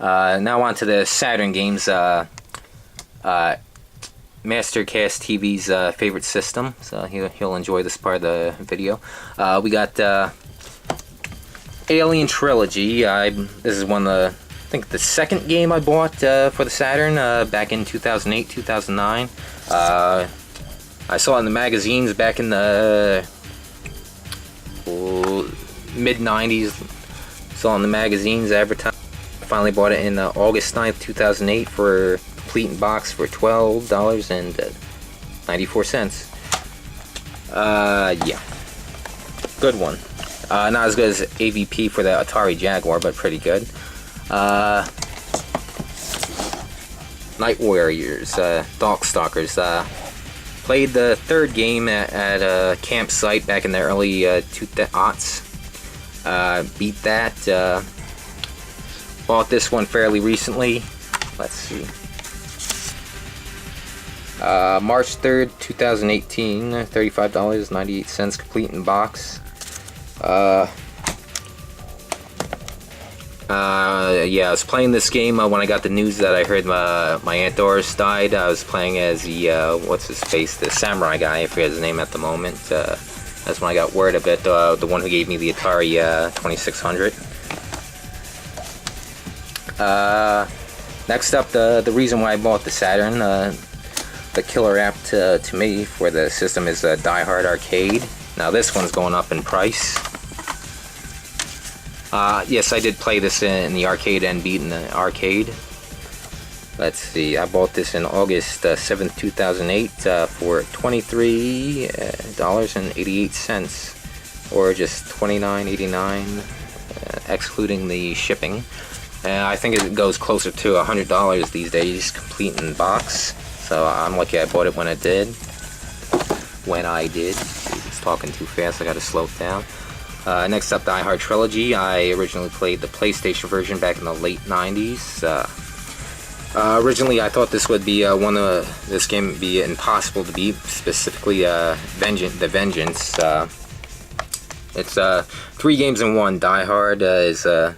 Now on to the Saturn games. Mastercast TV's favorite system, so he'll enjoy this part of the video. We got Alien Trilogy. This is one of the, I think the second game I bought for the Saturn back in 2008, 2009. I saw it in the magazines back in the mid-90s. Saw it in the magazines advertised. Finally bought it in August 9th, 2008 for complete in box for $12.94. Yeah, good one. Not as good as AVP for the Atari Jaguar, but pretty good. Night Warriors, Darkstalkers. Played the third game at a campsite back in the early 2000s. Beat that. Bought this one fairly recently. Let's see. March 3rd, 2018, $35.98 complete in box. Yeah, I was playing this game when I got the news that I heard my Aunt Doris died. I was playing as the, what's his face, the samurai guy, I forget his name at the moment. That's when I got word of it, the one who gave me the Atari 2600. Next up, the reason why I bought the Saturn, the killer app to me for the system is Die Hard Arcade. Now this one's going up in price. Yes, I did play this in the arcade and beat in the arcade. Let's see, I bought this in August 7th, 2008 for $23.88, or just $29.89, excluding the shipping. I think it goes closer to $100 these days, complete in box. So I'm lucky I bought it when I did. It's talking too fast, I gotta slow it down. Next up, Die Hard Trilogy. I originally played the PlayStation version back in the late 90s. Originally, I thought this would be this game would be impossible to beat, specifically The Vengeance. It's 3 games in one. Die Hard is run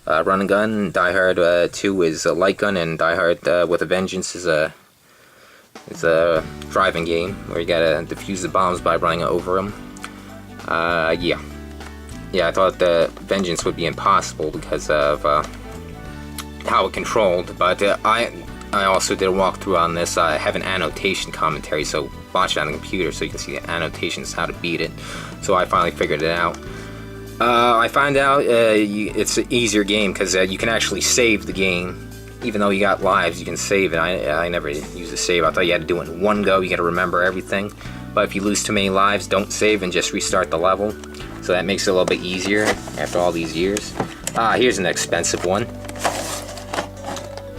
and gun. Die Hard 2 is a light gun, and Die Hard with a Vengeance is a driving game where you gotta defuse the bombs by running over them. Yeah, I thought the Vengeance would be impossible because of how it controlled, but I also did a walkthrough on this. I have an annotation commentary, so watch it on the computer so you can see the annotations, how to beat it. So I finally figured it out. I found out it's an easier game because you can actually save the game. Even though you got lives, you can save it. I never used a save. I thought you had to do it in one go. You got to remember everything. But if you lose too many lives, don't save and just restart the level. So that makes it a little bit easier after all these years. Here's an expensive one.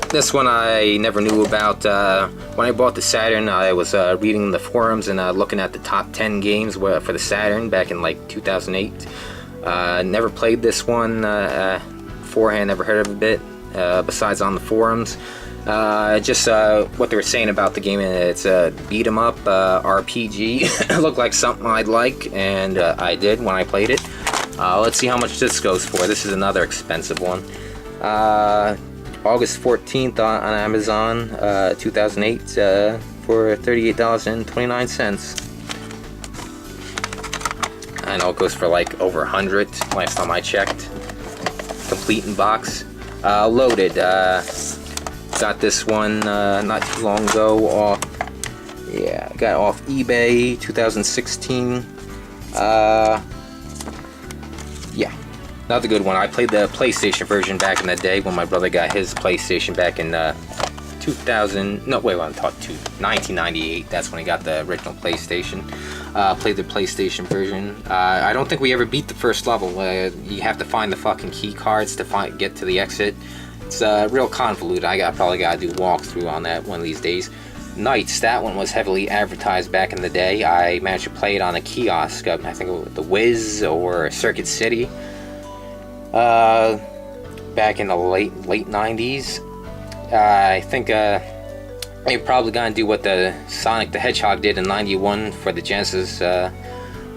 This one I never knew about. When I bought the Saturn, I was reading the forums and looking at the top 10 games for the Saturn back in like 2008. Never played this one beforehand, never heard of it besides on the forums. Just what they were saying about the game, it's a beat 'em up RPG. It looked like something I'd like, and I did when I played it. Let's see how much this goes for. This is another expensive one. August 14th on Amazon, 2008, for $38.29. I know it goes for like over 100 last time I checked. Complete in box. Loaded. Got this one not too long ago off. Yeah, got it off eBay, 2016. Yeah, another good one. I played the PlayStation version back in the day when my brother got his PlayStation back in 1998. That's when he got the original PlayStation. Played the PlayStation version. I don't think we ever beat the first level. You have to find the fucking key cards to get to the exit. It's real convoluted. I probably got to do a walkthrough on that one of these days. Knights, that one was heavily advertised back in the day. I managed to play it on a kiosk, I think it was the Wiz or Circuit City, back in the late 90s. I think they're probably gonna do what the Sonic the Hedgehog did in '91 for the Genesis.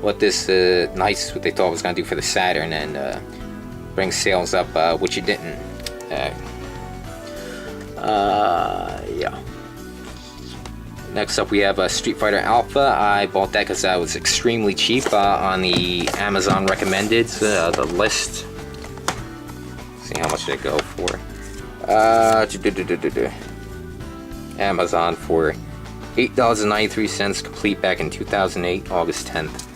What this Knights, what they thought was gonna do for the Saturn, and bring sales up, which it didn't. Yeah. Next up we have Street Fighter Alpha. I bought that because that was extremely cheap on the Amazon recommended, the list. Let's see how much did it go for. Amazon for $8.93 complete back in 2008, August 10th.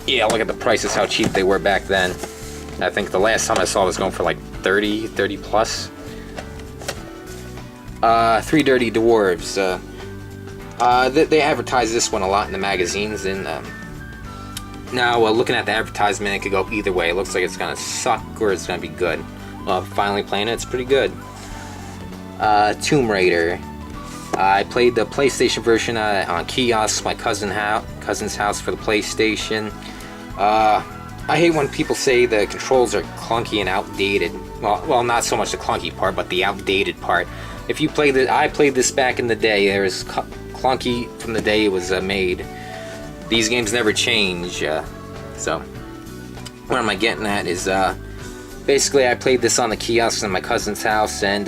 Yeah, look at the prices, how cheap they were back then. I think the last time I saw it was going for like 30 plus. Three Dirty Dwarves. They advertise this one a lot in the magazines, and now looking at the advertisement, it could go either way. It looks like it's gonna suck or it's gonna be good. Finally playing it, it's pretty good. Tomb Raider. I played the PlayStation version on kiosks, my cousin's house for the PlayStation. I hate when people say the controls are clunky and outdated. Well, not so much the clunky part, but the outdated part. If you played it, I played this back in the day. It was clunky from the day it was made. These games never change. So, what am I getting at is, basically I played this on the kiosks in my cousin's house, and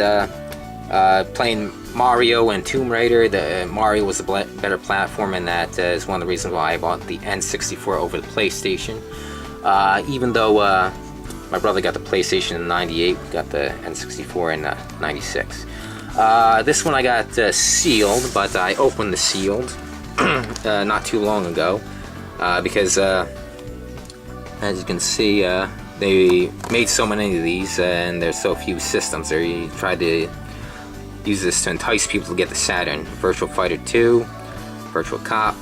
playing Mario and Tomb Raider. The Mario was a better platform, and that is one of the reasons why I bought the N64 over the PlayStation. Even though my brother got the PlayStation in '98, we got the N64 in '96. This one I got sealed, but I opened the sealed not too long ago because, as you can see, they made so many of these, and there's so few systems. They tried to use this to entice people to get the Saturn. Virtual Fighter 2, Virtual Cop,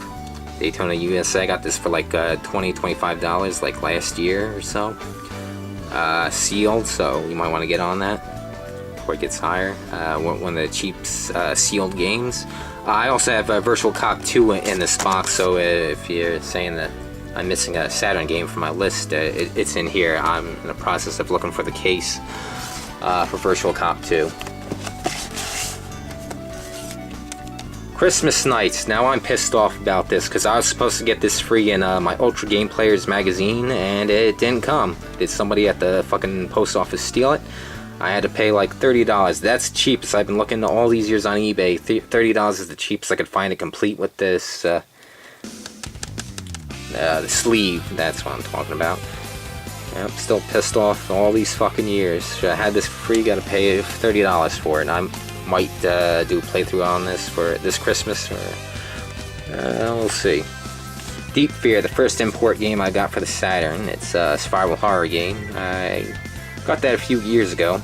Daytona USA. I got this for like $20-25 like last year or so. Sealed, so you might want to get on that before it gets higher. One of the cheap sealed games. I also have Virtual Cop 2 in this box, so if you're saying that I'm missing a Saturn game from my list, it's in here. I'm in the process of looking for the case for Virtual Cop 2. Christmas Nights. Now I'm pissed off about this because I was supposed to get this free in my Ultra Game Players magazine, and it didn't come. Did somebody at the fucking post office steal it? I had to pay like $30. That's cheapest. I've been looking all these years on eBay. $30 is the cheapest I could find it complete with this the sleeve. That's what I'm talking about. I'm still pissed off all these fucking years. Should I had this free, gotta pay $30 for it. And I might do a playthrough on this for this Christmas, or we'll see. Deep Fear, the first import game I got for the Saturn. It's a survival horror game. I got that a few years ago.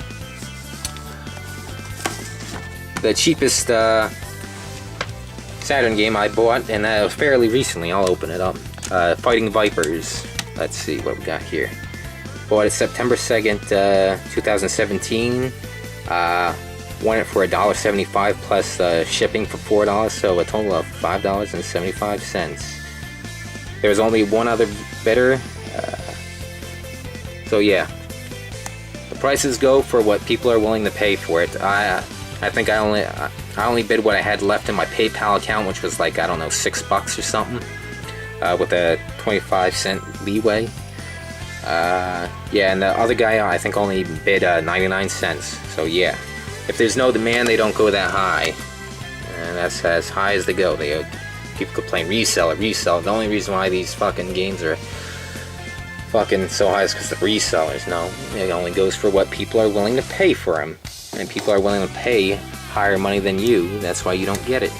The cheapest Saturn game I bought, and that was fairly recently. I'll open it up. Fighting Vipers. Let's see what we got here. Bought it September 2nd, 2017. Won it for $1.75 plus shipping for $4, so a total of $5.75. There was only one other bidder, so yeah. The prices go for what people are willing to pay for it. I think I only bid what I had left in my PayPal account, which was like, I don't know, $6 or something, with a 25-cent leeway. Yeah, and the other guy I think only bid 99 cents. So yeah, if there's no demand, they don't go that high, and that's as high as they go. People complain, resell. The only reason why these fucking games are fucking so high is because the resellers. No, it only goes for what people are willing to pay for them, and people are willing to pay higher money than you. That's why you don't get it.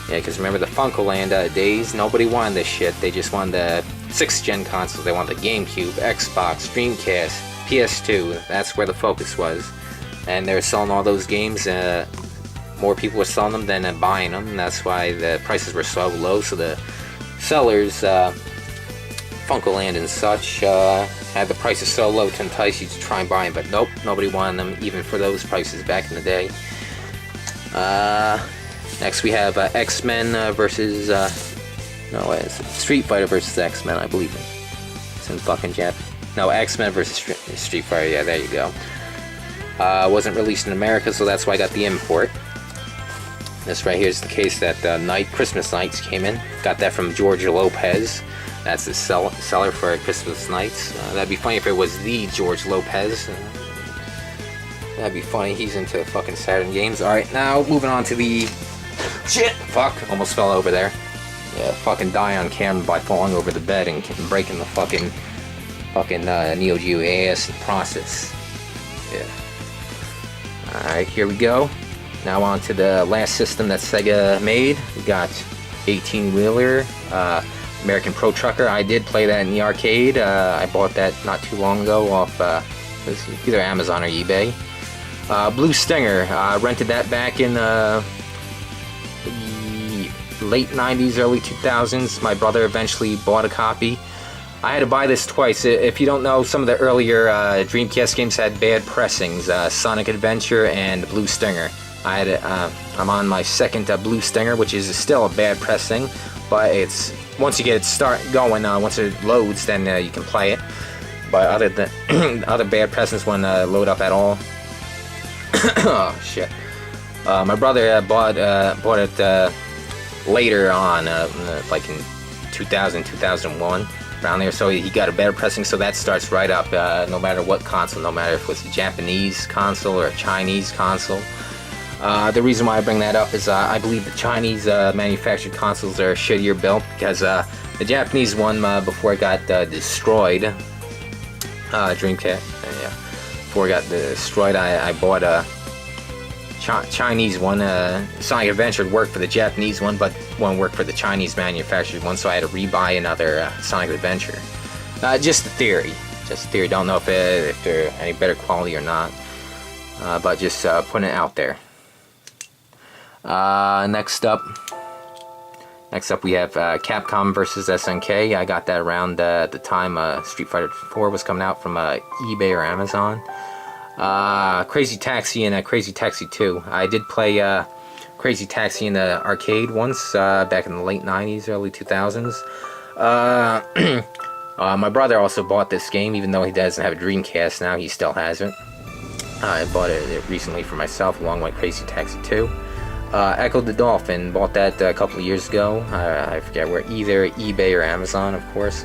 Yeah, because remember the Funkoland days, nobody wanted this shit. They just wanted the 6th gen consoles. They wanted the GameCube, Xbox, Dreamcast, PS2. That's where the focus was. And they were selling all those games. More people were selling them than buying them. And that's why the prices were so low. So the sellers, Funkoland and such, had the prices so low to entice you to try and buy them. But nope, nobody wanted them even for those prices back in the day. Next we have X-Men versus, Street Fighter versus X-Men, I believe. It's in fucking Jap. No, X-Men versus Street Fighter, yeah, there you go. Wasn't released in America, so that's why I got the import. This right here is the case that Christmas Nights came in. Got that from George Lopez. That's the seller for Christmas Nights. That'd be funny if it was the George Lopez. That'd be funny. He's into fucking Saturn games. Alright, now moving on to the... Shit! Fuck! Almost fell over there. Yeah, fucking die on camera by falling over the bed and breaking the fucking Neo Geo AES process. Yeah. Alright, here we go. Now on to the last system that Sega made. We got 18-wheeler. American Pro Trucker. I did play that in the arcade. I bought that not too long ago off it was either Amazon or eBay. Blue Stinger. Rented that back in the late 90s, early 2000s. My brother eventually bought a copy. I had to buy this twice. If you don't know, some of the earlier Dreamcast games had bad pressings. Sonic Adventure and Blue Stinger. I'm on my second Blue Stinger, which is still a bad pressing, but it's once you get it going, once it loads, then you can play it. But other bad pressings won't load up at all. Oh shit! My brother bought it later on, like in 2000, 2001, around there. So he got a better pressing, so that starts right up, no matter what console, no matter if it was a Japanese console or a Chinese console. The reason why I bring that up is I believe the Chinese manufactured consoles are shittier built, because the Japanese one, before it got destroyed, Dreamcast, before it got destroyed, I bought a Chinese one. Sonic Adventure worked for the Japanese one, but won't work for the Chinese manufactured one, so I had to rebuy another Sonic Adventure. Just a theory. Don't know if they're any better quality or not, but just putting it out there. Next up we have Capcom versus SNK. I got that around the time Street Fighter 4 was coming out from eBay or Amazon. Crazy Taxi and Crazy Taxi 2. I did play Crazy Taxi in the arcade once, back in the late 90s, early 2000s. My brother also bought this game, even though he doesn't have a Dreamcast now, he still has it. I bought it recently for myself, along with Crazy Taxi 2. Echo the Dolphin, bought that a couple of years ago. I forget where, either eBay or Amazon, of course.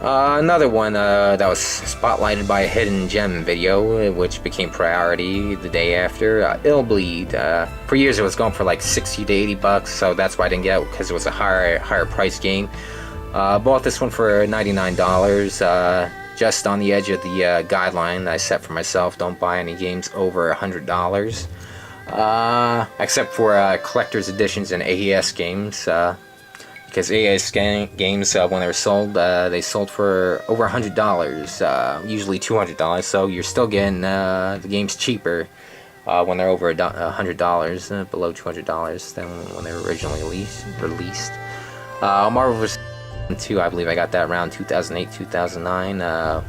Another one that was spotlighted by a hidden gem video, which became priority the day after. Ill Bleed. For years it was going for like 60 to 80 bucks, so that's why I didn't get it, because it was a higher price game. Bought this one for $99, just on the edge of the guideline I set for myself. Don't buy any games over $100. Except for collector's editions and AES games, because AES games, when they were sold, they sold for over $100, usually $200, so you're still getting the games cheaper when they're over $100, below $200 than when they were originally released. Marvel vs. 2, I believe I got that around 2008, 2009,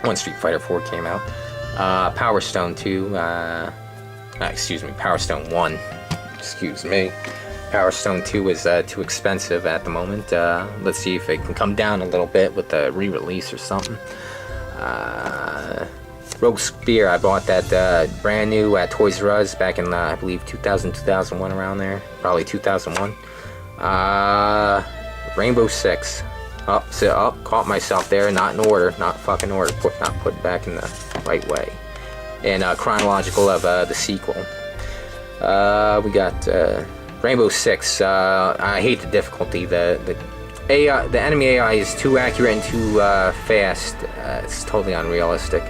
when Street Fighter 4 came out. Power Stone 2, excuse me, Power Stone 1, excuse me. Power Stone 2 is too expensive at the moment. Let's see if it can come down a little bit with the re-release or something. Rogue Spear, I bought that brand new at Toys R Us back in, I believe, 2000, 2001, around there. Probably 2001. Rainbow Six. Caught myself there, not in order, not fucking order, not put back in the right way. And chronological of the sequel. We got Rainbow Six. I hate the difficulty. The enemy AI is too accurate and too fast. It's totally unrealistic.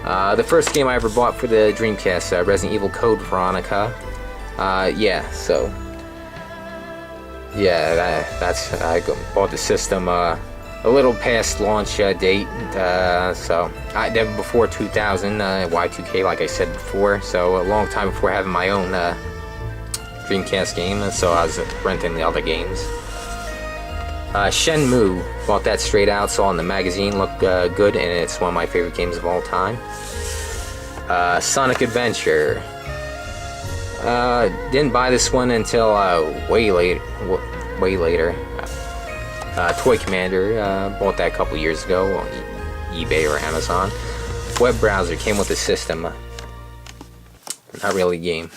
The first game I ever bought for the Dreamcast, Resident Evil Code Veronica. I bought the system a little past launch date, so I did before 2000, Y2K, like I said before, so a long time before having my own Dreamcast game, so I was renting the other games. Shenmue, bought that straight out, saw in the magazine, looked good, and it's one of my favorite games of all time. Sonic Adventure. Didn't buy this one until way later. Toy Commander, bought that a couple years ago on eBay or Amazon. Web browser, came with the system. Not really a game.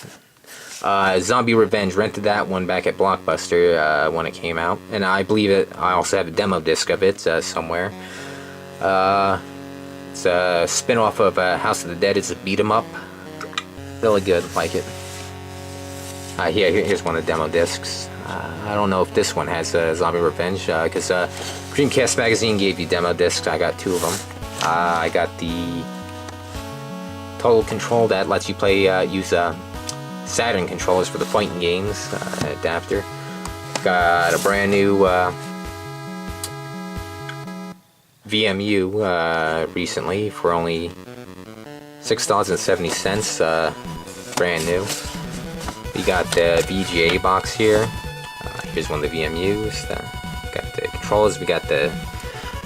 Zombie Revenge, rented that one back at Blockbuster when it came out, and I believe I also have a demo disc of it somewhere. It's a spin-off of House of the Dead. It's a beat 'em up, really good, like it. Here's one of the demo discs. I don't know if this one has Zombie Revenge, because Dreamcast magazine gave you demo discs. I got 2 of them. I got the Total Control that lets you use Saturn controllers for the fighting games adapter. Got a brand new VMU recently for only $6.70, brand new. We got the VGA box here. Here's one of the VMUs. Got the controllers. We got the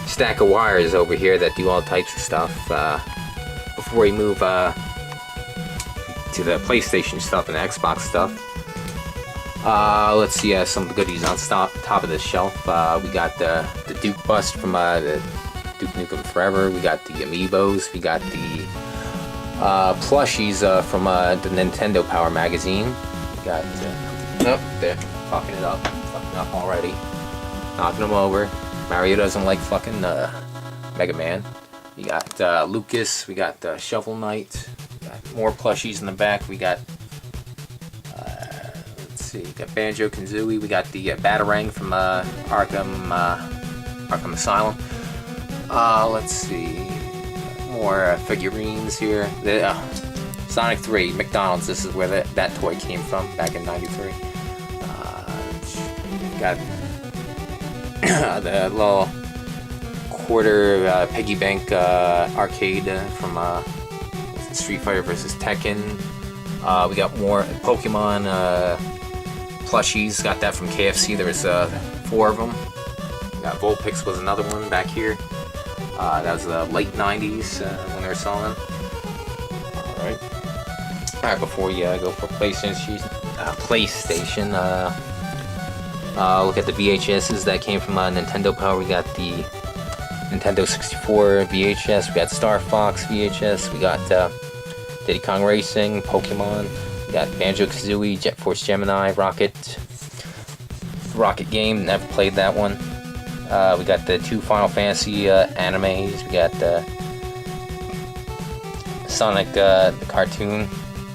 stack of wires over here that do all types of stuff. Before we move to the PlayStation stuff and the Xbox stuff, let's see some of the goodies on top of the shelf. We got the Duke bust from the Duke Nukem Forever. We got the Amiibos. We got the plushies from the Nintendo Power magazine. We got oh, they're fucking it up already, knocking them over. Mario doesn't like fucking Mega Man. We got Lucas. We got Shovel Knight. We got more plushies in the back. We got let's see. We got Banjo Kazooie. We got the Batarang from Arkham Asylum. Let's see. More figurines here. The Sonic 3 McDonald's. This is where that toy came from back in '93. Got the little quarter piggy bank arcade from Street Fighter vs. Tekken. We got more Pokemon plushies. Got that from KFC. There was 4 of them. We got Vulpix was another one back here. That was the late '90s when they were selling them. Alright, before we go for PlayStation, look at the VHSs that came from Nintendo Power. We got the Nintendo 64 VHS, we got Star Fox VHS, we got Diddy Kong Racing, Pokemon, we got Banjo Kazooie, Jet Force Gemini, Rocket Game, never played that one. We got the 2 Final Fantasy animes, we got Sonic the cartoon,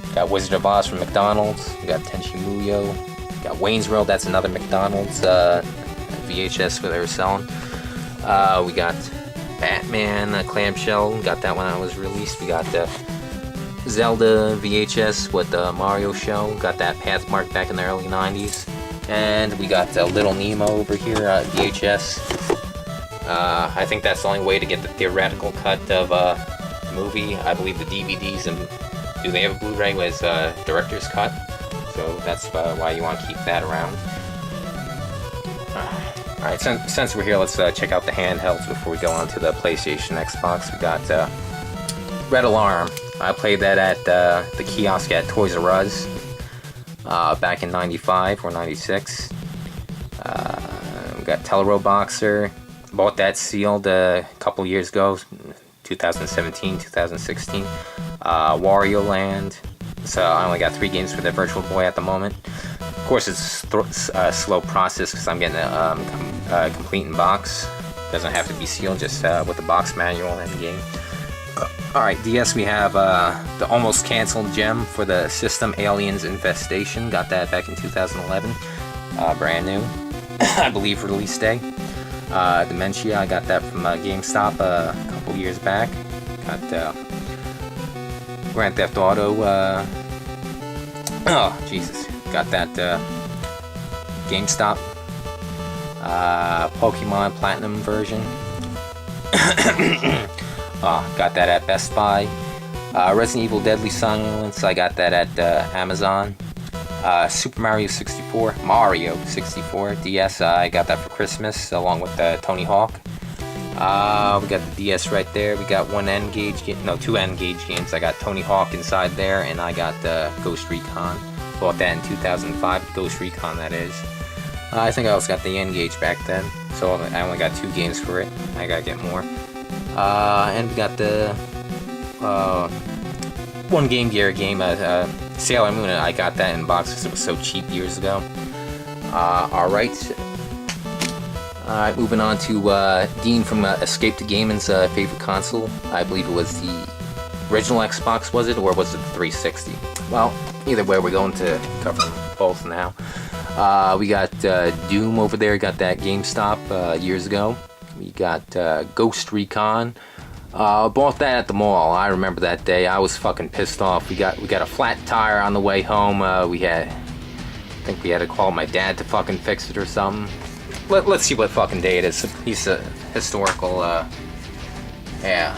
we got Wizard of Oz from McDonald's, we got Tenchi Muyo, we got Wayne's World, that's another McDonald's VHS where they were selling. We got Batman clamshell, got that when it was released. We got the Zelda VHS with the Mario show, got that Pathmark back in the early '90s. And we got Little Nemo over here, VHS. I think that's the only way to get the theoretical cut of the movie. I believe the DVDs, and do they have a Blu-ray, was director's cut, so that's why you want to keep that around. Alright, since we're here, let's check out the handhelds before we go on to the PlayStation, Xbox. We got Red Alarm. I played that at the kiosk at Toys R Us back in '95 or '96. We got Telero Boxer. Bought that sealed a couple years ago, 2017, 2016. Wario Land. So I only got 3 games for the Virtual Boy at the moment. Of course, it's a slow process because I'm getting a complete in box. Doesn't have to be sealed, just with the box manual and the game. Alright, DS, we have the almost canceled gem for the system, Aliens Infestation. Got that back in 2011. Brand new. I believe release day. Dementia, I got that from GameStop a couple years back. Got Grand Theft Auto. Oh, Jesus. Got that GameStop. Pokemon Platinum version. Got that at Best Buy. Resident Evil Deadly Silence, I got that at Amazon. Super Mario 64 DS, I got that for Christmas along with Tony Hawk. We got the DS right there. We got 2 N-Gage games. I got Tony Hawk inside there, and I got Ghost Recon. Bought that in 2005, Ghost Recon that is. I think I also got the N-Gage back then, so I only got 2 games for it. I gotta get more. And we got the 1 Game Gear game, Sailor Moon, I got that in box because it was so cheap years ago. Alright. Alright, moving on to Dean from Escape to Gaming's favorite console. I believe it was the original Xbox, was it? Or was it the 360? Well, either way, we're going to cover them both now. We got Doom over there, got that GameStop years ago. We got Ghost Recon. Bought that at the mall. I remember that day. I was fucking pissed off. We got a flat tire on the way home. I think we had to call my dad to fucking fix it or something. Let's see what fucking day it is. He's a historical. Yeah.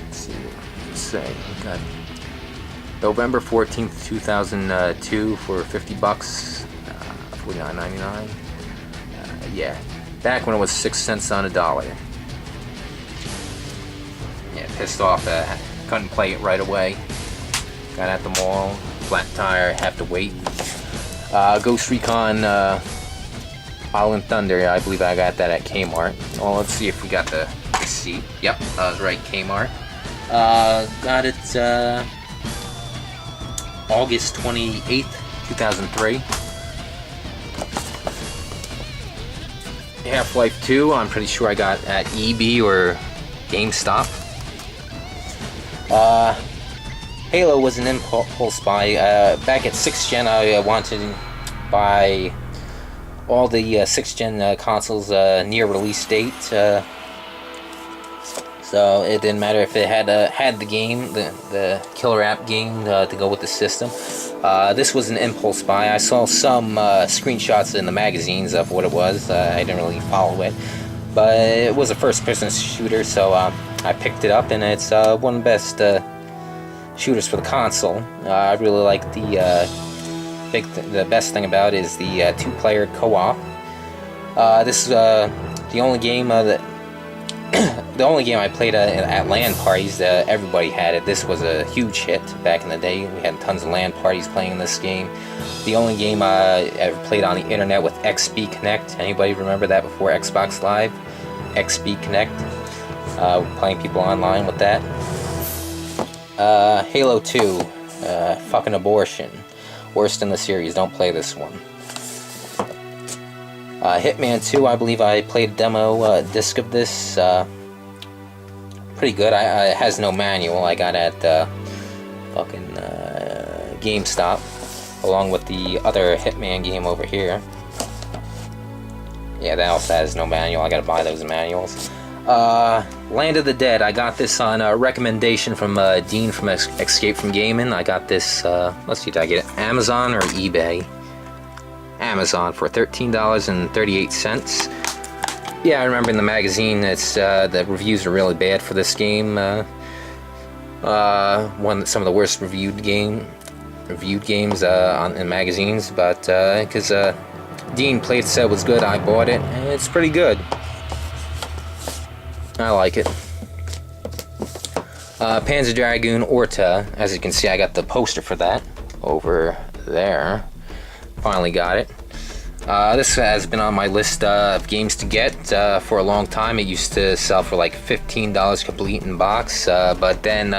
Let's see. Let's say we got November 14th, 2002 for $50, $49.99. Yeah, back when it was 6 cents on a dollar. Yeah, pissed off. Couldn't play it right away. Got at the mall. Flat tire. Have to wait. Ghost Recon Island Thunder. I believe I got that at Kmart. Well, let's see if we got the receipt. Yep, I was right. Kmart. Got it August 28th, 2003. Half-Life 2. I'm pretty sure I got at EB or GameStop. Halo was an impulse buy. Back at 6th Gen, I wanted to buy all the 6th Gen consoles near release date. So it didn't matter if it had the game, the killer app game to go with the system. This was an impulse buy. I saw some screenshots in the magazines of what it was. I didn't really follow it. But it was a first-person shooter, so I picked it up, and it's one of the best shooters for the console. I really like the best thing about it is the 2-player co-op. This is the only game the only game I played at LAN parties. Everybody had it. This was a huge hit back in the day. We had tons of LAN parties playing this game. The only game I ever played on the internet with XB Connect. Anybody remember that before Xbox Live? XB Connect. Playing people online with that. Halo 2. Fucking abortion. Worst in the series. Don't play this one. Hitman 2, I believe I played a demo disc of this. Pretty good. It has no manual. I got at fucking GameStop, along with the other Hitman game over here. Yeah, that also has no manual. I gotta buy those manuals. Land of the Dead. I got this on a recommendation from Dean from Escape from Gaming. I got this. Let's see, did I get it? Amazon or eBay? Amazon for $13.38. Yeah, I remember in the magazine it's the reviews are really bad for this game. Some of the worst reviewed games in magazines, but because Dean played, said it was good, I bought it, and it's pretty good. I like it. Panzer Dragoon Orta. As you can see, I got the poster for that over there. Finally got it. This has been on my list of games to get for a long time. It used to sell for like $15 complete in box, but then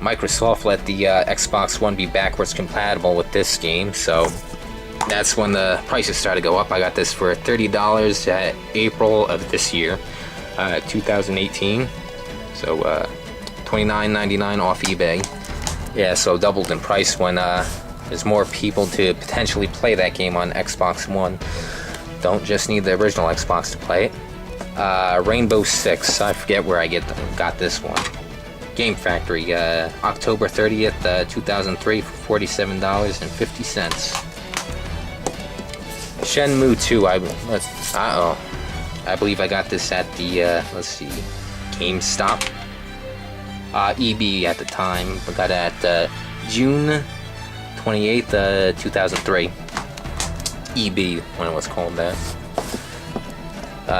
Microsoft let the Xbox One be backwards compatible with this game, so that's when the prices started to go up. I got this for $30 at April of this year, 2018, so $29.99 off eBay. Yeah, so doubled in price when there's more people to potentially play that game on Xbox One. Don't just need the original Xbox to play it. Rainbow Six. I forget where I got this one. Game Factory. October 30th, 2003 for $47.50. Shenmue 2. I believe I got this at the let's see, GameStop. EB at the time. I got it at June 28th, 2003. EB, when it was called that.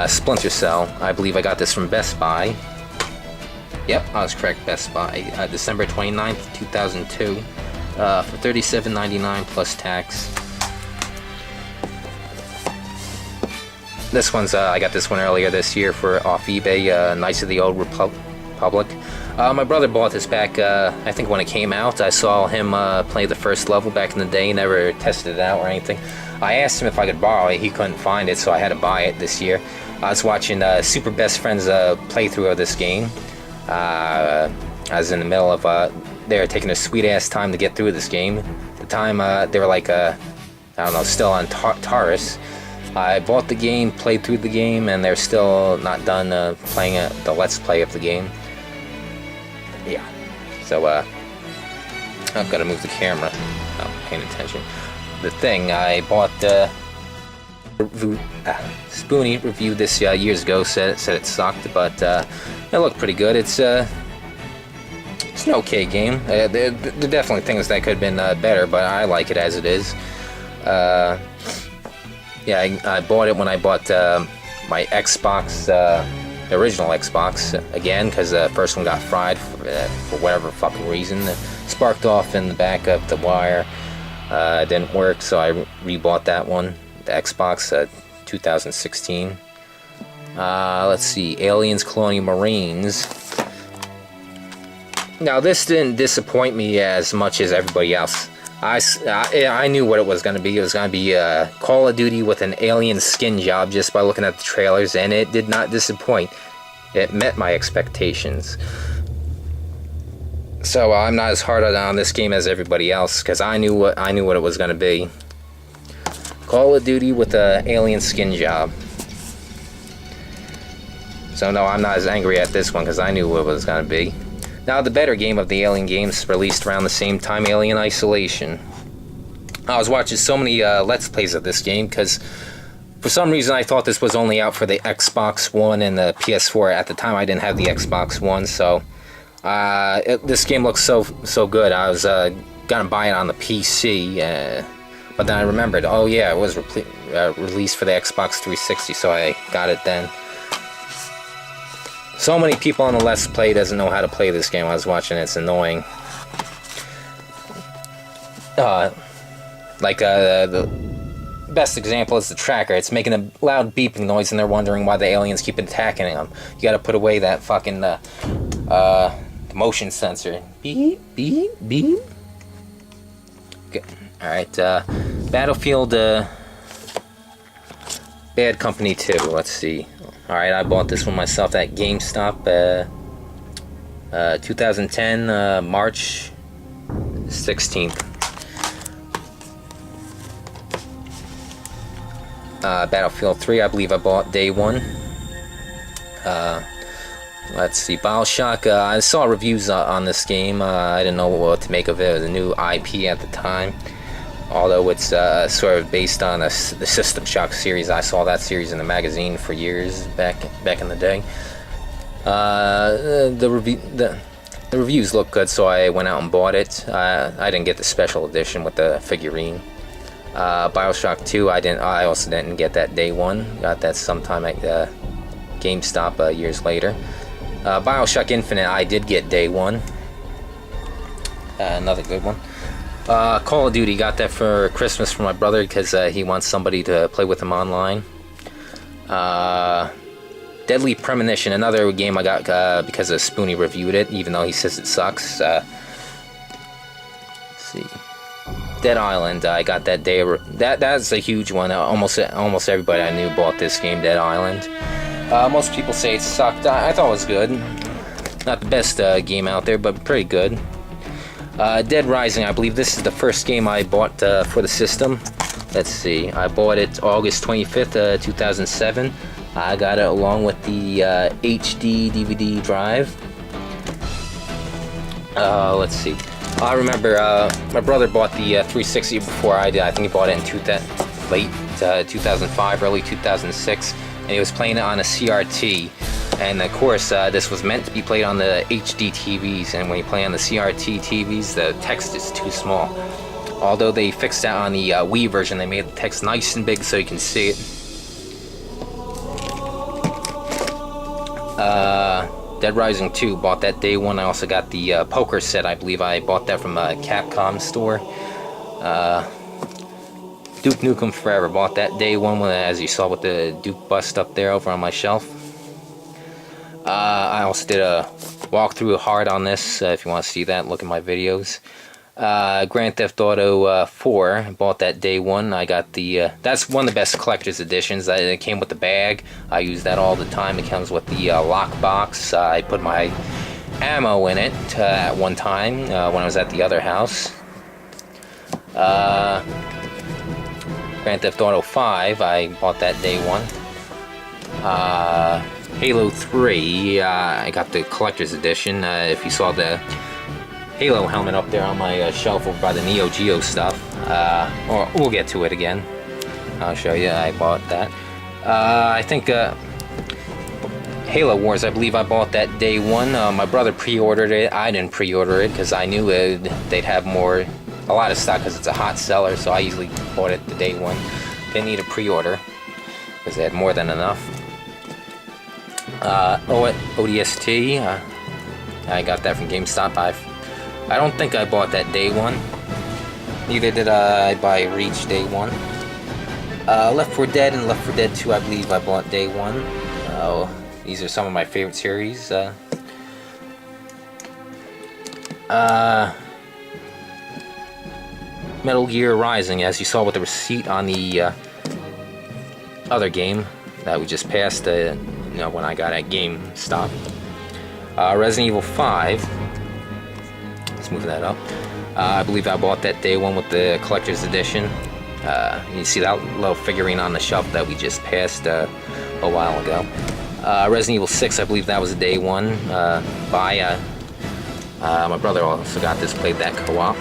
Splinter Cell. I believe I got this from Best Buy. Yep, I was correct. Best Buy. December 29th, 2002. For $37.99 plus tax. This one's I got this one earlier this year for off eBay. Knights of the Old public. My brother bought this back, I think when it came out. I saw him play the first level back in the day, never tested it out or anything. I asked him if I could borrow it, he couldn't find it, so I had to buy it this year. I was watching Super Best Friend's playthrough of this game. I was in the middle of, they were taking a sweet-ass time to get through this game. At the time, they were like, I don't know, still on Taurus. I bought the game, played through the game, and they're still not done playing the Let's Play of the game. Yeah. So, I've got to move the camera. Not paying attention. The thing, I bought, Spoonie reviewed this years ago, said it sucked, but it looked pretty good. It's an okay game. There are definitely things that could have been better, but I like it as it is. Yeah, I bought it when I bought my Xbox, the original Xbox, again, because the first one got fried for whatever fucking reason. It sparked off in the back of the wire. It didn't work, so I rebought that one, the Xbox, 2016. Let's see, Aliens Colonial Marines. Now, this didn't disappoint me as much as everybody else. I knew what it was going to be. It was going to be Call of Duty with an alien skin job just by looking at the trailers, and it did not disappoint. It met my expectations. So I'm not as hard on this game as everybody else, because I knew what it was going to be. Call of Duty with an alien skin job. So no, I'm not as angry at this one, because I knew what it was going to be. Now, the better game of the Alien games released around the same time, Alien Isolation. I was watching so many Let's Plays of this game because for some reason I thought this was only out for the Xbox One and the PS4. At the time, I didn't have the Xbox One, so this game looks so good. I was gonna buy it on the PC, but then I remembered, oh yeah, it was released for the Xbox 360, so I got it then. So many people on the Let's Play doesn't know how to play this game. I was watching it, it's annoying. The best example is the tracker. It's making a loud beeping noise and they're wondering why the aliens keep attacking them. You gotta put away that fucking motion sensor. Beep, beep, beep. Okay. Alright, Battlefield Bad Company 2, let's see. Alright, I bought this one myself at GameStop, 2010, March 16th. Battlefield 3, I believe I bought day one. Let's see, BioShock, I saw reviews on this game. I didn't know what to make of it. It was a new IP at the time. Although it's sort of based on the System Shock series. I saw that series in the magazine for years back in the day. The reviews look good, so I went out and bought it. I didn't get the special edition with the figurine. BioShock 2, I also didn't get that day one. Got that sometime at GameStop years later. BioShock Infinite, I did get day one. Another good one. Call of Duty, got that for Christmas for my brother because he wants somebody to play with him online. Deadly Premonition, another game I got because Spoonie reviewed it, even though he says it sucks. Let's see. Dead Island, I got that day. That's a huge one. Almost everybody I knew bought this game, Dead Island. Most people say it sucked. I thought it was good. Not the best game out there, but pretty good. Dead Rising, I believe this is the first game I bought for the system. Let's see, I bought it August 25th, 2007. I got it along with the HD DVD drive. Let's see. I remember my brother bought the 360 before I did. I think he bought it in late 2005, early 2006, and he was playing it on a CRT. And of course, this was meant to be played on the HD TVs, and when you play on the CRT TVs, the text is too small. Although they fixed that on the Wii version, they made the text nice and big so you can see it. Dead Rising 2, bought that day one. I also got the poker set. I believe I bought that from a Capcom store. Duke Nukem Forever, bought that day one, as you saw with the Duke bust up there over on my shelf. I also did walkthrough hard on this. If you want to see that, look at my videos. Grand Theft Auto 4, I bought that day one. I got the, that's one of the best collector's editions. It came with the bag. I use that all the time. It comes with the lockbox. I put my ammo in it at one time when I was at the other house. Grand Theft Auto 5, I bought that day one. Halo 3, I got the collector's edition. If you saw the Halo helmet up there on my shelf over by the Neo Geo stuff, or we'll get to it again. I'll show you. I bought that. I think Halo Wars, I believe I bought that day one. My brother pre-ordered it. I didn't pre-order it because I knew they'd have a lot of stock because it's a hot seller, so I usually bought it the day one. Didn't need a pre-order because they had more than enough. ODST, I got that from GameStop. I don't think I bought that day one. Neither did I buy Reach day one. Left 4 Dead and Left 4 Dead 2, I believe I bought day one. These are some of my favorite series. Metal Gear Rising, as you saw with the receipt on the other game that we just passed, when I got at GameStop. Resident Evil 5. Let's move that up. I believe I bought that day one with the collector's edition. You see that little figurine on the shelf that we just passed a while ago. Resident Evil 6, I believe that was a day one. My brother also got this, played that co-op.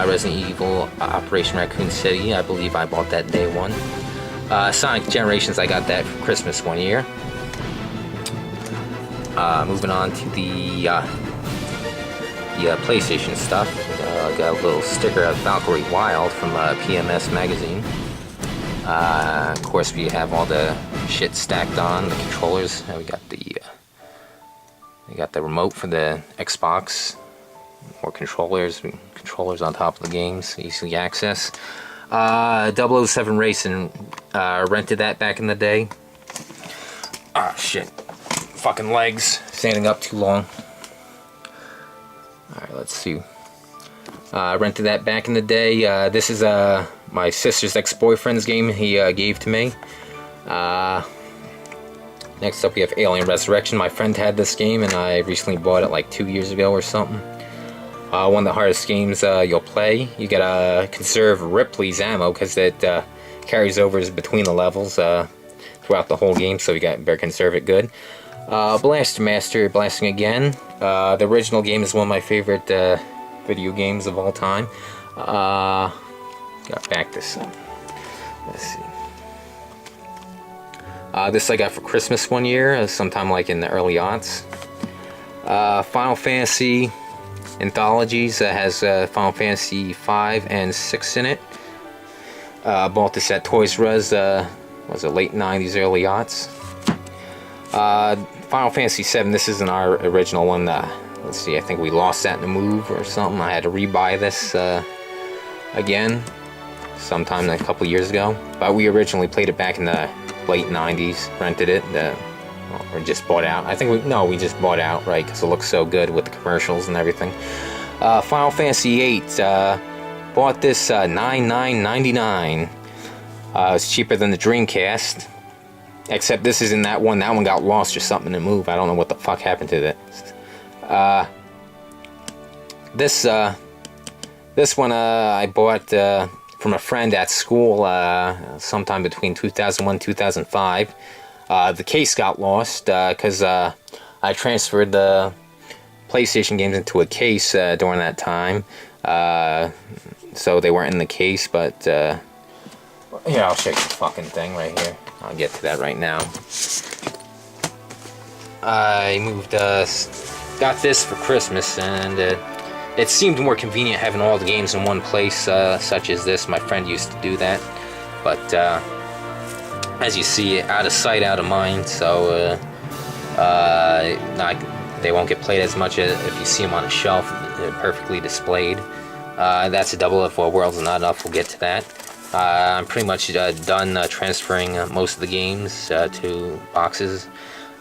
Resident Evil Operation Raccoon City, I believe I bought that day one. Sonic Generations, I got that for Christmas one year. Moving on to the PlayStation stuff. Got a little sticker of Valkyrie Wild from PMS magazine. Of course, we have all the shit stacked on the controllers. We got the remote for the Xbox. More controllers on top of the games, easily access. 007 Racing, rented that back in the day. Ah, shit. Fucking legs. Standing up too long. Alright, let's see. Rented that back in the day. This is my sister's ex-boyfriend's game he gave to me. Next up we have Alien Resurrection. My friend had this game and I recently bought it like 2 years ago or something. One of the hardest games you'll play. You gotta conserve Ripley's ammo because it carries over between the levels throughout the whole game, so you better conserve it good. Blaster Master, blasting again. The original game is one of my favorite video games of all time. Gotta back this up. Let's see. This I got for Christmas one year, sometime like in the early aughts. Final Fantasy Anthologies has Final Fantasy 5 and 6 in it. Bought this at Toys R Us, was it late 90s, early aughts. Final Fantasy 7, this isn't our original one. Let's see, I think we lost that in a move or something. I had to rebuy this again sometime a couple years ago. But we originally played it back in the late 90s, rented it, or just bought out. I think we just bought out, right, because it looks so good with the commercials and everything. Final Fantasy 8, bought this $99.99. It's cheaper than the Dreamcast, except this isn't that one. That one got lost or something in the move. I don't know what the fuck happened to that. This one I bought from a friend at school sometime between 2001 and 2005. The case got lost because I transferred the PlayStation games into a case during that time, so they weren't in the case. But here, I'll show you the fucking thing right here. I'll get to that right now. I moved, got this for Christmas, and it seemed more convenient having all the games in one place, such as this. My friend used to do that, but as you see, out of sight, out of mind, so they won't get played as much if you see them on a shelf, perfectly displayed. That's a double if Worlds Not Enough. We'll get to that. I'm pretty much done transferring most of the games to boxes.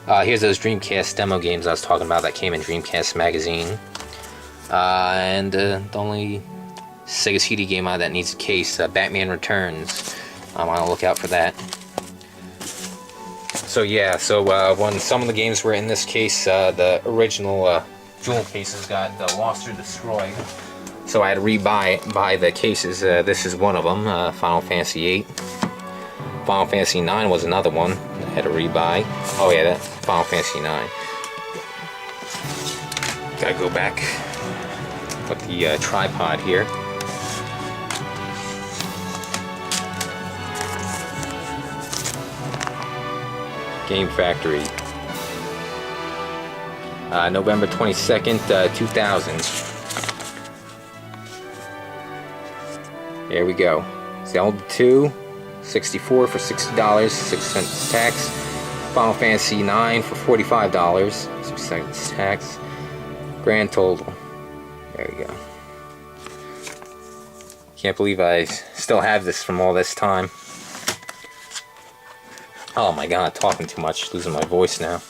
Here's those Dreamcast demo games I was talking about that came in Dreamcast magazine. And the only Sega CD game out that needs a case, Batman Returns. I'm on the lookout for that. So yeah, when some of the games were in this case, the original jewel cases got lost or destroyed. So I had to buy the cases. This is one of them, Final Fantasy VIII. Final Fantasy IX was another one I had to rebuy. Oh yeah, that's Final Fantasy IX. Gotta go back with the tripod here. Game Factory. November 22nd, 2000. There we go. Zelda 2, 64 for $60, 6 cents tax. Final Fantasy 9 for $45, 6 cents tax. Grand total. There we go. Can't believe I still have this from all this time. Oh my god, talking too much, losing my voice now.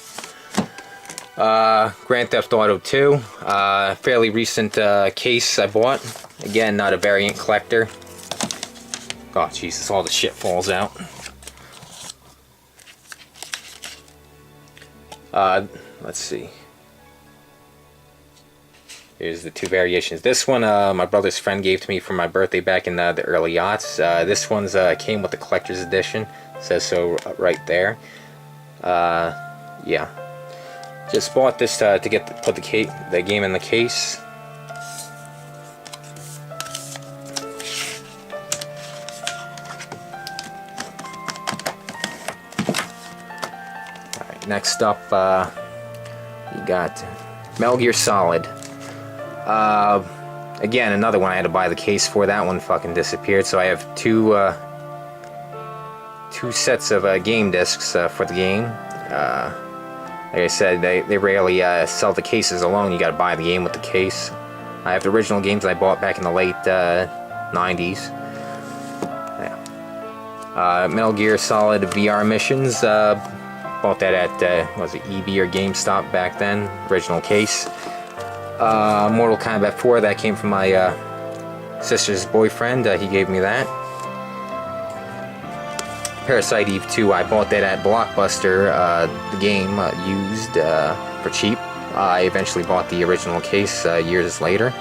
Grand Theft Auto 2, fairly recent case I bought. Again, not a variant collector. Oh Jesus, all the shit falls out. Let's see. Here's the two variations. This one, my brother's friend gave to me for my birthday back in the early aughts. This one's came with the collector's edition. Says so right there. Yeah. Just bought this to put the game in the case. Alright, next up, you got Metal Gear Solid. Again, another one I had to buy the case for. That one fucking disappeared, so I have two sets of game discs for the game. Like I said, they rarely sell the cases alone. You gotta buy the game with the case. I have the original games I bought back in the late 90s. Yeah. Metal Gear Solid VR Missions. Bought that at, was it EB or GameStop back then? Original case. Mortal Kombat 4, that came from my sister's boyfriend. He gave me that. Parasite Eve 2, I bought that at Blockbuster, the game used for cheap. I eventually bought the original case years later.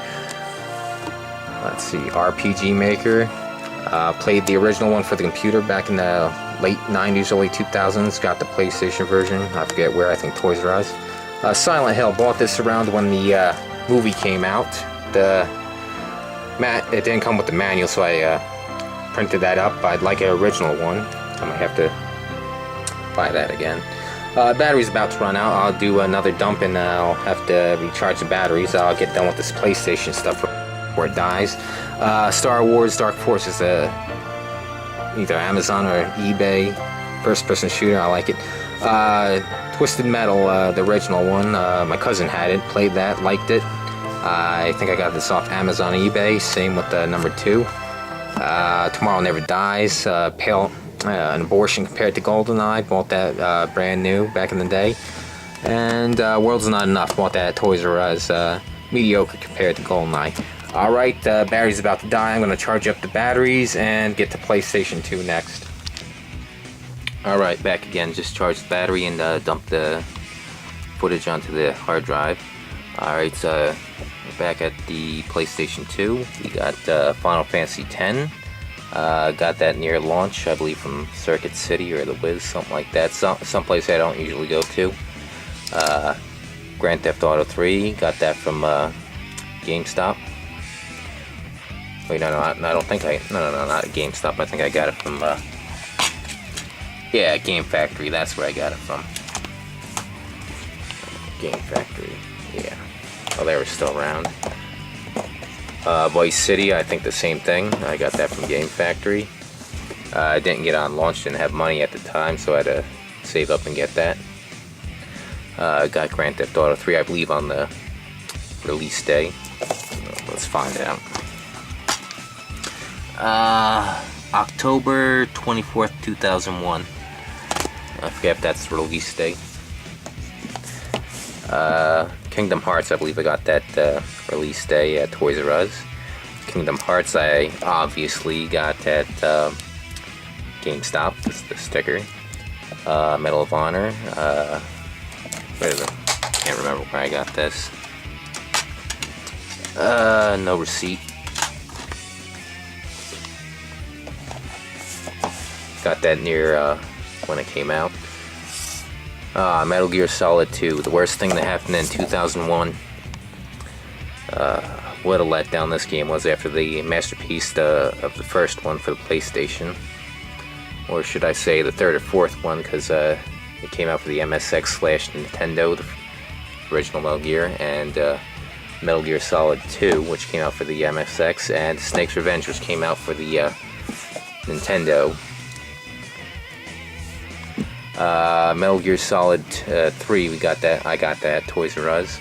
Let's see, RPG Maker. Played the original one for the computer back in the late 90s, early 2000s. Got the PlayStation version. I forget where, I think Toys R Us. Silent Hill, bought this around when the movie came out. It didn't come with the manual, so I printed that up. I'd like an original one. I might have to buy that again. Battery's about to run out. I'll do another dump and I'll have to recharge the batteries. I'll get done with this PlayStation stuff before it dies. Star Wars Dark Forces, either Amazon or eBay, first-person shooter. I like it. Twisted Metal, the original one. My cousin had it, played that, liked it. I think I got this off Amazon or eBay. Same with number 2. Tomorrow Never Dies. An abortion compared to GoldenEye. Bought that brand new back in the day. And World's Not Enough. Bought that at Toys R Us. Mediocre compared to GoldenEye. Alright, battery's about to die. I'm going to charge up the batteries and get to PlayStation 2 next. Alright, back again. Just charged the battery and dump the footage onto the hard drive. Alright, so we're back at the PlayStation 2. We got Final Fantasy X. Got that near launch, I believe from Circuit City or the Wiz, something like that. Someplace I don't usually go to. Grand Theft Auto 3, got that from GameStop. Wait, no, I don't think no, not at GameStop. I think I got it from, yeah, Game Factory. That's where I got it from. Game Factory, yeah. Oh, they were still around. Vice City, I think the same thing. I got that from Game Factory. I didn't get on launch, didn't have money at the time, so I had to save up and get that. Got Grand Theft Auto 3, I believe, on the release day. Let's find out. October 24th, 2001. I forget if that's the release day. Kingdom Hearts, I believe I got that release day at Toys R Us. Kingdom Hearts, I obviously got at GameStop, the sticker. Medal of Honor. Where is it? Can't remember where I got this. No receipt. Got that near when it came out. Metal Gear Solid 2, the worst thing that happened in 2001. What a letdown this game was after the masterpiece of the first one for the PlayStation. Or should I say the third or fourth one, because it came out for the MSX/Nintendo, the original Metal Gear, and Metal Gear Solid 2, which came out for the MSX, and Snake's Revenge, which came out for the Nintendo. Metal Gear Solid 3, I got that at Toys R Us.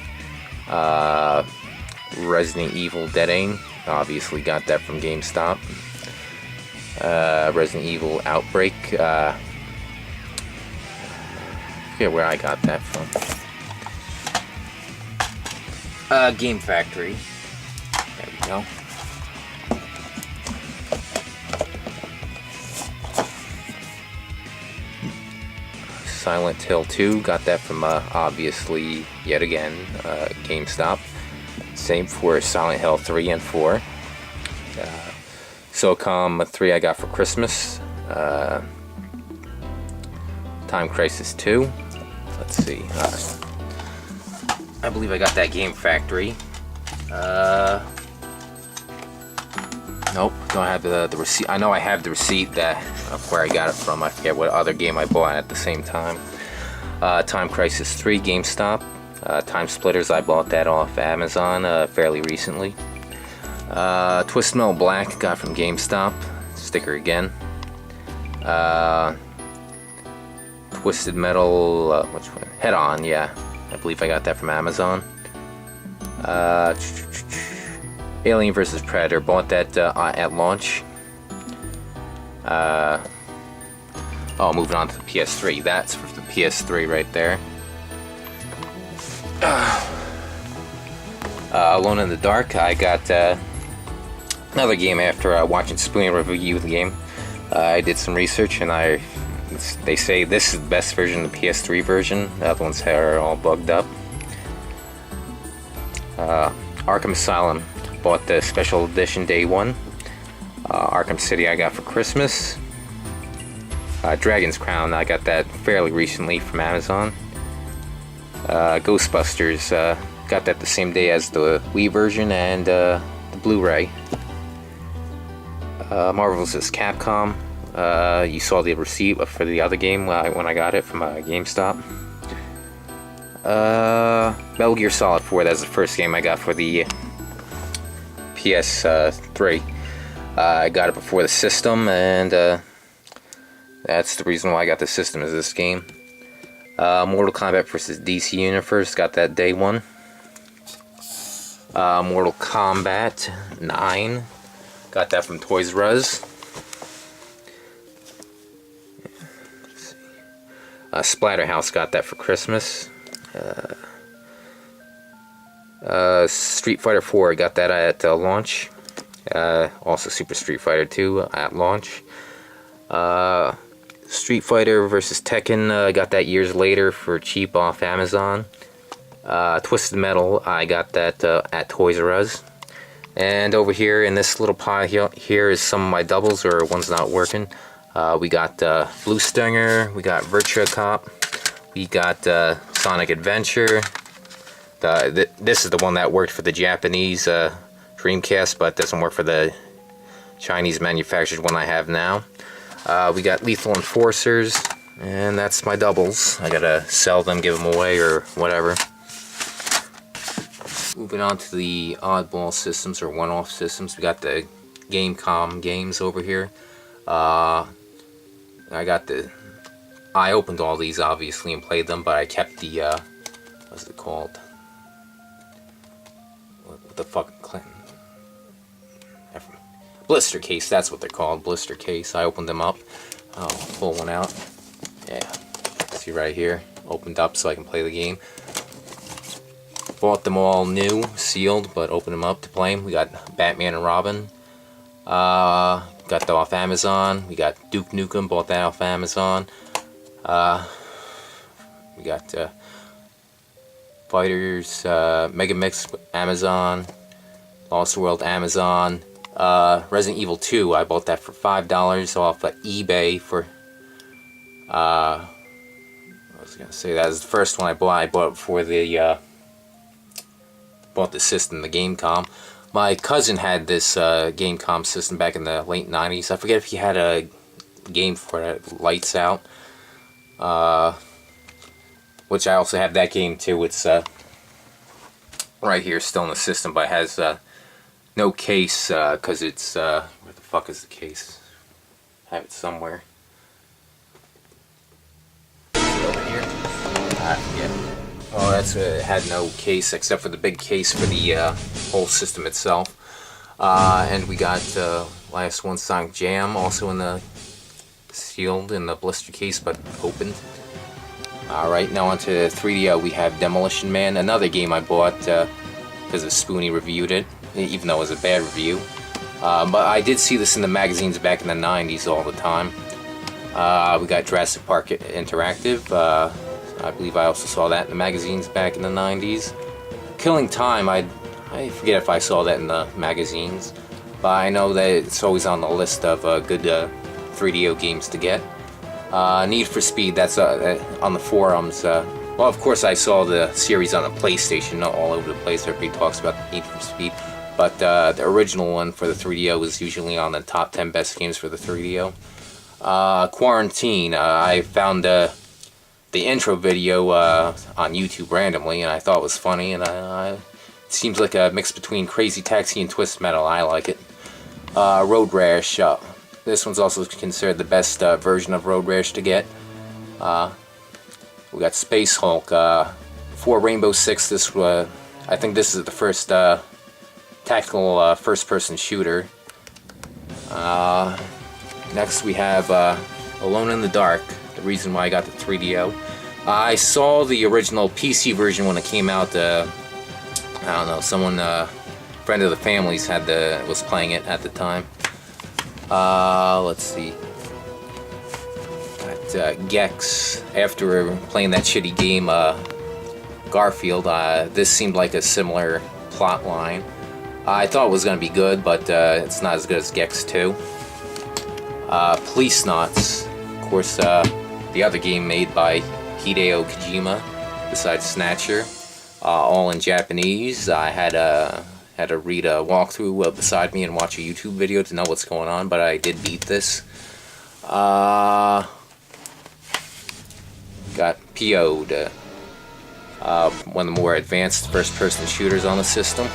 Resident Evil Dead Aim, obviously got that from GameStop. Resident Evil Outbreak, I forget where I got that from. Game Factory. There we go. Silent Hill 2, got that from obviously, yet again, GameStop. Same for Silent Hill 3 and 4. SOCOM 3 I got for Christmas. Time Crisis 2. Let's see. I believe I got that Game Factory. Nope, don't have the receipt. I know I have the receipt of where I got it from. I forget what other game I bought at the same time. Time Crisis 3, GameStop. Time Splitters, I bought that off Amazon fairly recently. Twisted Metal Black, got from GameStop. Sticker again. Twisted Metal, which one? Head On, yeah. I believe I got that from Amazon. Alien vs. Predator, bought that at launch. Moving on to the PS3. That's for the PS3 right there. Alone in the Dark, I got another game after watching Spoon review the game. I did some research and they say this is the best version of the PS3 version. The other ones are all bugged up. Arkham Asylum, bought the special edition day one. Arkham City I got for Christmas. Dragon's Crown, I got that fairly recently from Amazon. Ghostbusters, got that the same day as the Wii version and the Blu-ray. Marvel vs. Capcom, you saw the receipt for the other game when I got it from GameStop. Metal Gear Solid 4, that's the first game I got for the PS3. I got it before the system, and that's the reason why I got the system, is this game. Mortal Kombat vs. DC Universe, got that day one. Mortal Kombat 9, got that from Toys R Us. Splatterhouse, got that for Christmas. Street Fighter 4, got that at launch. Also Super Street Fighter 2 at launch. Street Fighter vs. Tekken, got that years later for cheap off Amazon. Twisted Metal, I got that at Toys R Us. And over here in this little pile here is some of my doubles, or ones not working. We got Blue Stinger, we got Virtua Cop, we got Sonic Adventure. This is the one that worked for the Japanese Dreamcast, but doesn't work for the Chinese manufactured one I have now. We got Lethal Enforcers, and that's my doubles. I gotta sell them, give them away, or whatever. Moving on to the oddball systems, or one-off systems. We got the Gamecom games over here. I opened all these obviously and played them, but I kept the what's it called? What the fuck? Blister case, that's what they're called, blister case. I opened them up. I'll pull one out. Yeah, see right here, opened up so I can play the game. bought them all new, sealed, but opened them up to play 'em. We got Batman and Robin. Got that off Amazon. We got Duke Nukem, bought that off Amazon. We got Fighters, Mega Mix, Amazon. Lost World, Amazon. Resident Evil 2, I bought that for $5 off eBay for, I was gonna say that was the first one I bought. I bought it for the, bought the system, the Gamecom. My cousin had this Gamecom system back in the late 90s. I forget if he had a game for it, Lights Out. Which I also have that game too. It's right here still in the system, but it has no case, because it's, where the fuck is the case? I have it somewhere. Over here? Yeah. Oh, that's it had no case except for the big case for the whole system itself. And we got last one, Sonic Jam, also in the sealed in the blister case, but opened. Alright, now onto 3DO. We have Demolition Man, another game I bought because of Spoony reviewed it, even though it was a bad review. But I did see this in the magazines back in the 90s all the time. We got Jurassic Park Interactive. I believe I also saw that in the magazines back in the 90s. Killing Time, I forget if I saw that in the magazines, but I know that it's always on the list of good 3DO games to get. Need for Speed, that's on the forums. Well, of course I saw the series on the PlayStation all over the place. Everybody talks about Need for Speed. But the original one for the 3DO is usually on the top 10 best games for the 3DO. Quarantine, I found the intro video on YouTube randomly, and I thought it was funny, and it seems like a mix between Crazy Taxi and Twist Metal. I like it. Road Rash, this one's also considered the best version of Road Rash to get. We got Space Hulk, for Rainbow Six. I think this is the first tactical first-person shooter. Next we have Alone in the Dark, the reason why I got the 3DO. I saw the original PC version when it came out. I don't know, someone, friend of the family's was playing it at the time. Let's see. Got Gex. After playing that shitty game, Garfield, this seemed like a similar plot line. I thought it was going to be good, but it's not as good as Gex 2. Police Knots, of course, the other game made by Hideo Kojima, besides Snatcher, all in Japanese. I had to read a walkthrough beside me and watch a YouTube video to know what's going on, but I did beat this. Got PO'd, one of the more advanced first-person shooters on the system.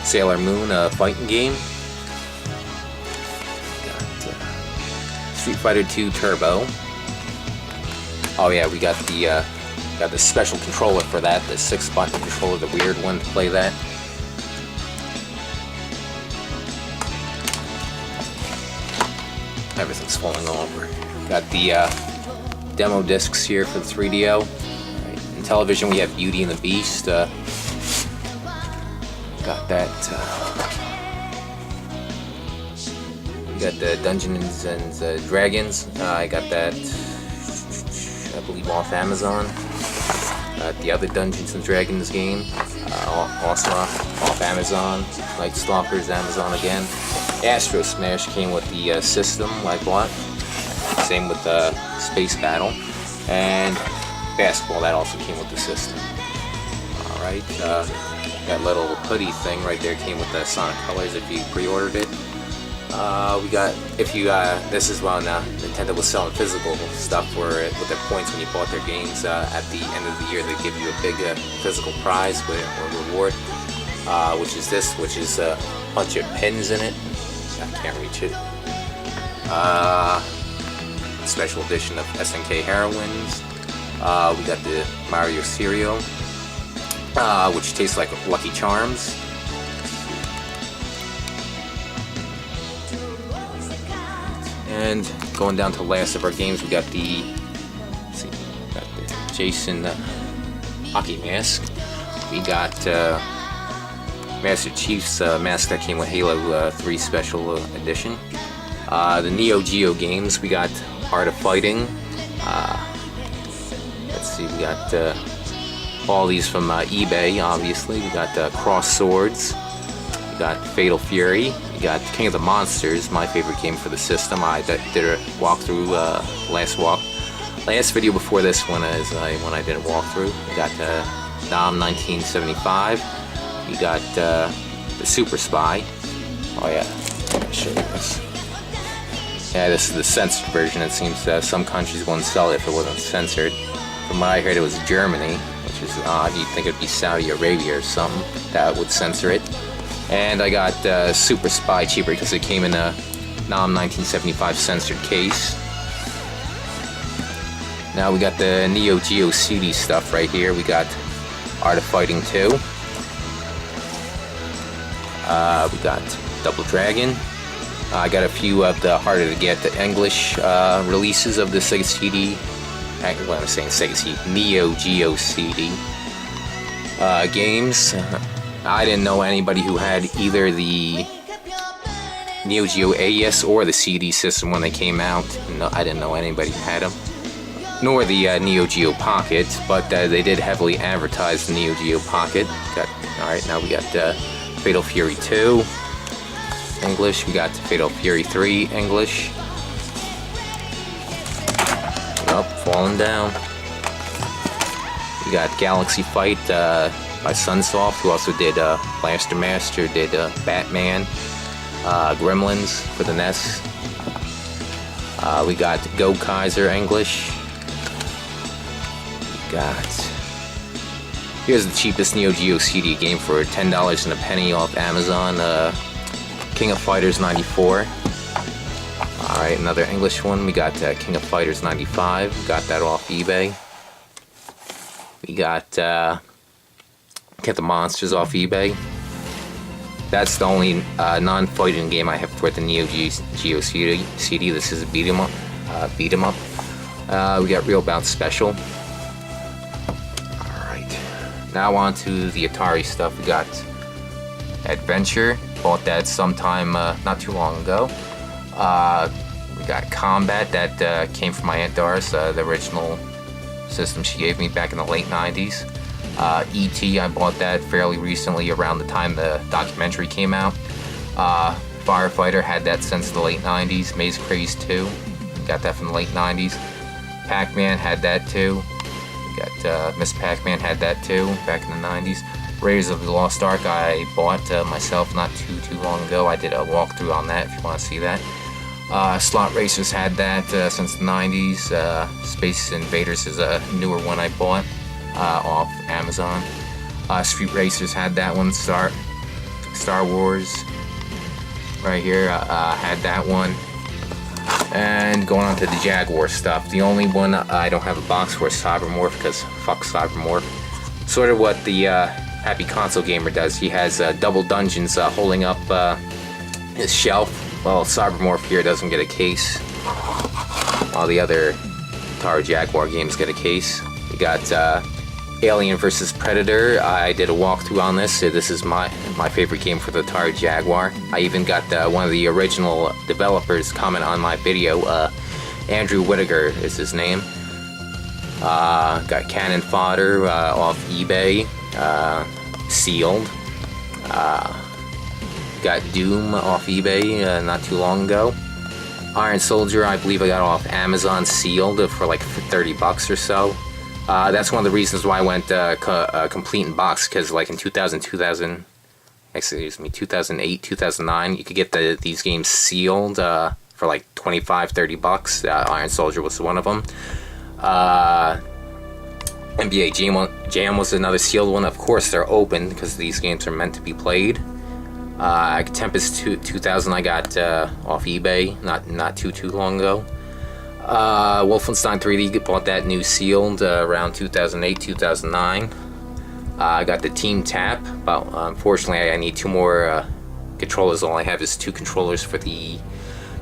Sailor Moon, a fighting game. Got Street Fighter 2 Turbo. Oh yeah, we got the special controller for that, the 6-button controller, the weird one to play that. Everything's falling over. Got the demo discs here for the 3DO. Right. In television we have Beauty and the Beast. Got that. We got the Dungeons and Dragons. I got that, I believe, off Amazon. The other Dungeons and Dragons game, also off Amazon. Night Stalkers, Amazon again. Astro Smash came with the system I bought. Same with Space Battle. And Basketball, that also came with the system. Alright, that little hoodie thing right there came with the Sonic Colors if you pre-ordered it. We got, this is when Nintendo was selling physical stuff with their points when you bought their games. At the end of the year, they give you a big physical prize or reward, which is this, which is a bunch of pins in it. I can't reach it. Special edition of SNK Heroines. We got the Mario cereal, which tastes like Lucky Charms. And going down to the last of our games, we got the Jason hockey mask. We got Master Chief's mask that came with Halo 3 Special Edition. The Neo Geo games, we got Art of Fighting. Let's see, we got all these from eBay, obviously. We got Cross Swords. We got Fatal Fury. We got King of the Monsters, my favorite game for the system. I did a walkthrough last video before this one is when I did a walkthrough. We got NOM 1975. We got the Super Spy. Oh yeah, I'll show you this. Yeah, this is the censored version. It seems some countries wouldn't sell it if it wasn't censored. From what I heard, it was Germany, which is odd. You'd think it'd be Saudi Arabia or something that would censor it. And I got Super Spy cheaper because it came in a NOM 1975 censored case. Now we got the Neo Geo CD stuff right here. We got Art of Fighting 2. We got Double Dragon. I got a few of the harder to get, the English releases of the Sega CD. What I'm saying, Sega CD, Neo Geo CD games. I didn't know anybody who had either the Neo Geo AES or the CD system when they came out. No, I didn't know anybody who had them. Nor the Neo Geo Pocket, but they did heavily advertise the Neo Geo Pocket. Alright, now we got Fatal Fury 2 English. We got Fatal Fury 3 English. Oh, falling down. We got Galaxy Fight by Sunsoft, who also did Blaster Master, did Batman, Gremlins for the NES. We got Go Kaiser English. Here's the cheapest Neo Geo CD game for $10 and a penny off Amazon. King of Fighters 94. Alright, another English one. We got King of Fighters 95. Got that off eBay. We got Get the Monsters off eBay. That's the only non-fighting game I have for the Neo Geo CD. This is a beat 'em up. We got Real Bout Special. Now on to the Atari stuff. We got Adventure. Bought that sometime not too long ago. We got Combat. That came from my Aunt Doris, the original system she gave me back in the late 90s. E.T. I bought that fairly recently around the time the documentary came out. Firefighter, had that since the late 90s. Maze Craze 2. Got that from the late 90s. Pac-Man, had that too. Got Miss Pac-Man, had that too back in the 90s. Raiders of the Lost Ark I bought myself not too long ago. I did a walkthrough on that if you want to see that. Slot Racers had that since the 90s. Space Invaders is a newer one I bought off Amazon. Street Racers had that one. Star Wars right here had that one. And going on to the Jaguar stuff, the only one I don't have a box for is Cybermorph, because fuck Cybermorph. Sort of what the Happy Console Gamer does. He has double dungeons holding up his shelf. Well, Cybermorph here doesn't get a case. All the other Atari Jaguar games get a case. We got Alien vs. Predator. I did a walkthrough on this. This is my favorite game for the Atari Jaguar. I even got one of the original developers comment on my video. Andrew Whittaker is his name. Got Cannon Fodder off eBay. Sealed. Got Doom off eBay not too long ago. Iron Soldier, I believe I got off Amazon sealed for like $30 or so. That's one of the reasons why I went complete in box, because like in 2008, 2009, you could get these games sealed for like $25-30. Iron Soldier was one of them. NBA Jam was another sealed one. Of course, they're open because these games are meant to be played. Tempest 2000 I got off eBay not too long ago. Wolfenstein 3D, bought that new sealed around 2008, 2009. I got the Team Tap, but unfortunately I need 2 more controllers. All I have is 2 controllers for the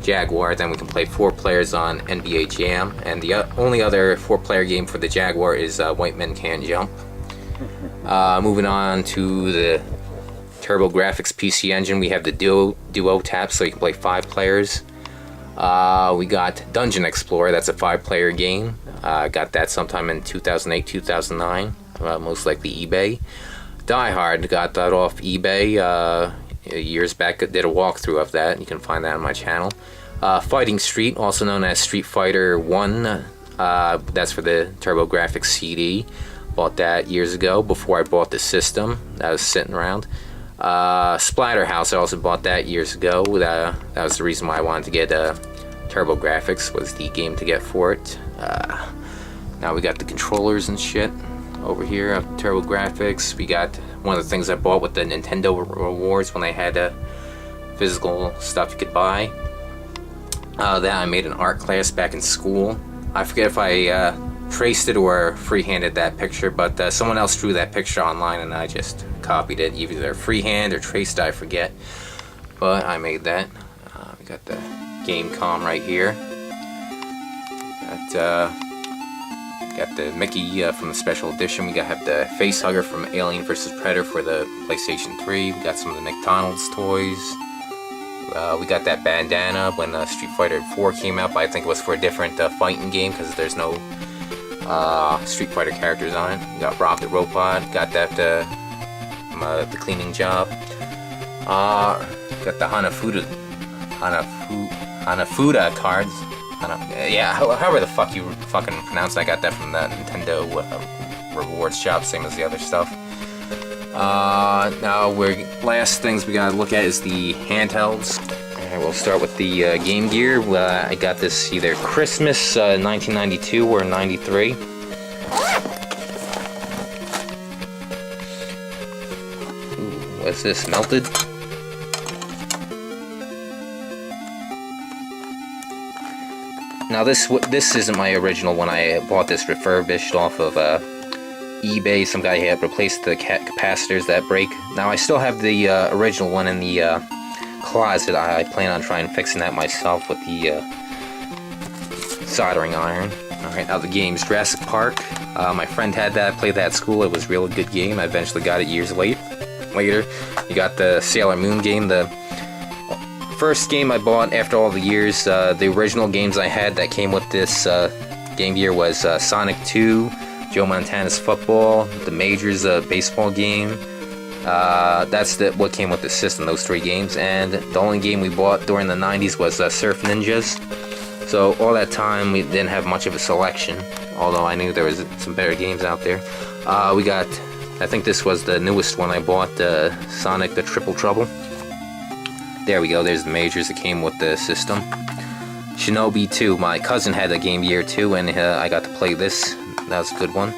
Jaguar. Then we can play 4 players on NBA Jam. And the only other 4-player game for the Jaguar is White Men Can't Jump. Moving on to the TurboGrafx PC Engine, we have the Duo tab, so you can play 5 players. We got Dungeon Explorer, that's a 5-player game. Got that sometime in 2008, 2009, most likely eBay. Die Hard, got that off eBay years back. Did a walkthrough of that. You can find that on my channel. Fighting Street, also known as Street Fighter 1, that's for the TurboGrafx CD. Bought that years ago before I bought the system. That was sitting around. Splatterhouse, I also bought that years ago. That was the reason why I wanted to get TurboGrafx, was the game to get for it. Now we got the controllers and shit over here of TurboGrafx. We got one of the things I bought with the Nintendo rewards when they had physical stuff you could buy. That I made an art class back in school. I forget if I traced it or freehanded that picture, but someone else drew that picture online and I just copied it, either freehand or traced it, I forget, but I made that. We got the game com right here. Got the Mickey from the special edition. We have the face hugger from Alien vs Predator for the PlayStation 3. We got some of the McDonald's toys. We got that bandana when Street Fighter 4 came out, but I think it was for a different fighting game because there's no Street Fighter characters on it. We got Rob the Robot. Got that from the cleaning job. Got the Hanafuda cards. Yeah, however the fuck you fucking pronounce it. I got that from the Nintendo rewards shop, same as the other stuff. Now last things we gotta look at is the handhelds. Alright, we'll start with the Game Gear. I got this either Christmas 1992 or 93. What's this, melted? Now this isn't my original one. I bought this refurbished off of eBay. Some guy had replaced the capacitors that break. Now I still have the original one in the closet. I plan on trying fixing that myself with the soldering iron. Alright, now the games. Jurassic Park. My friend had that. I played that at school. It was a real good game. I eventually got it years later. You got the Sailor Moon game. The first game I bought after all the years. The original games I had that came with this Game Gear was Sonic 2, Joe Montana's Football, the Majors baseball game. That's what came with the system, those 3 games. And the only game we bought during the 90s was Surf Ninjas. So all that time we didn't have much of a selection, although I knew there was some better games out there. We got, I think this was the newest one I bought, Sonic the Triple Trouble. There we go, there's the Majors that came with the system. Shinobi 2, my cousin had a Game Gear too, and I got to play this. That was a good one.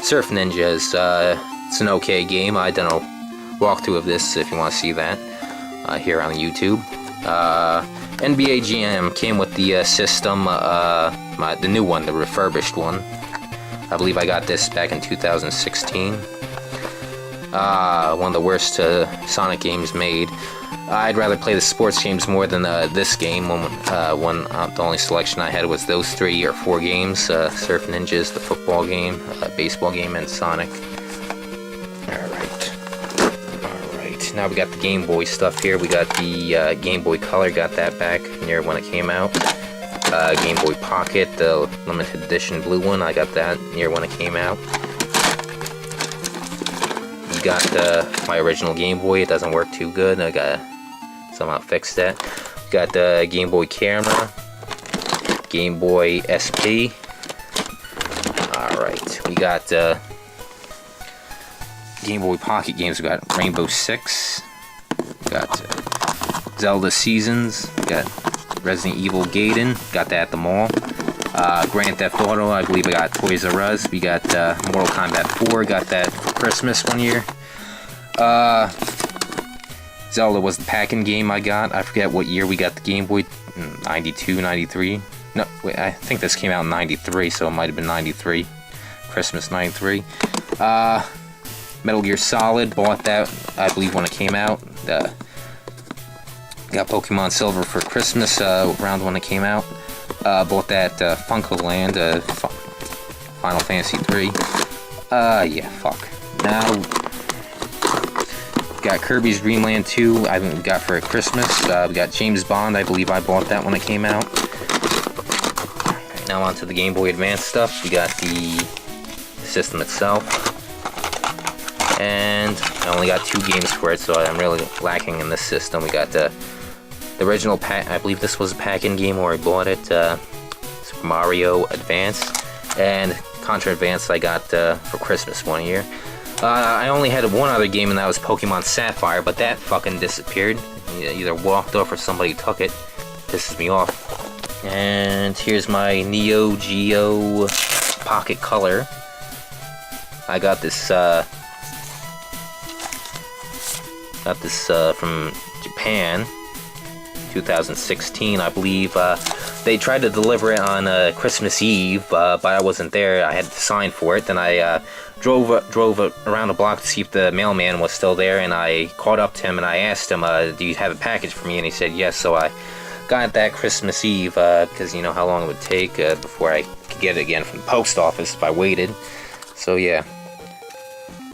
Surf Ninjas, it's an okay game. I done a walkthrough of this if you want to see that here on YouTube. NBA Jam came with the system, the new one, the refurbished one. I believe I got this back in 2016. One of the worst Sonic games made. I'd rather play the sports games more than this game. The only selection I had was those 3 or 4 games. Surf Ninjas, the football game, baseball game, and Sonic. Alright, now we got the Game Boy stuff here. We got the Game Boy Color, got that back near when it came out. Game Boy Pocket, the limited edition blue one, I got that near when it came out. You got my original Game Boy, it doesn't work too good. I got somehow fixed that. We got the Game Boy Camera, Game Boy SP. Alright, we got Game Boy Pocket games. We got Rainbow Six, we got Zelda Seasons, we got Resident Evil Gaiden, got that at the mall. Grand Theft Auto, I believe I got Toys R Us. We got Mortal Kombat 4, got that for Christmas one year. Zelda was the packing game I got. I forget what year we got the Game Boy, 92, 93. No, wait, I think this came out in 93, so it might have been 93. Christmas 93. Metal Gear Solid, bought that, I believe, when it came out. Got Pokemon Silver for Christmas around when it came out. Bought that Funko Land, Final Fantasy 3. Yeah, fuck. Now, got Kirby's Dream Land 2, I got for Christmas. We got James Bond, I believe I bought that when it came out. Now on to the Game Boy Advance stuff. We got the system itself. And I only got 2 games for it, so I'm really lacking in this system. We got the original pack, I believe this was a pack-in game where I bought it, Super Mario Advance. And Contra Advance I got for Christmas one year. I only had one other game, and that was Pokemon Sapphire, but that fucking disappeared. Either walked off or somebody took it. Pisses me off. And here's my Neo Geo Pocket Color. I got this from Japan, 2016, I believe. They tried to deliver it on Christmas Eve, but I wasn't there. I had to sign for it. Then I drove around the block to see if the mailman was still there, and I caught up to him and I asked him, do you have a package for me? And he said yes, so I got that Christmas Eve, because you know how long it would take before I could get it again from the post office if I waited. So yeah.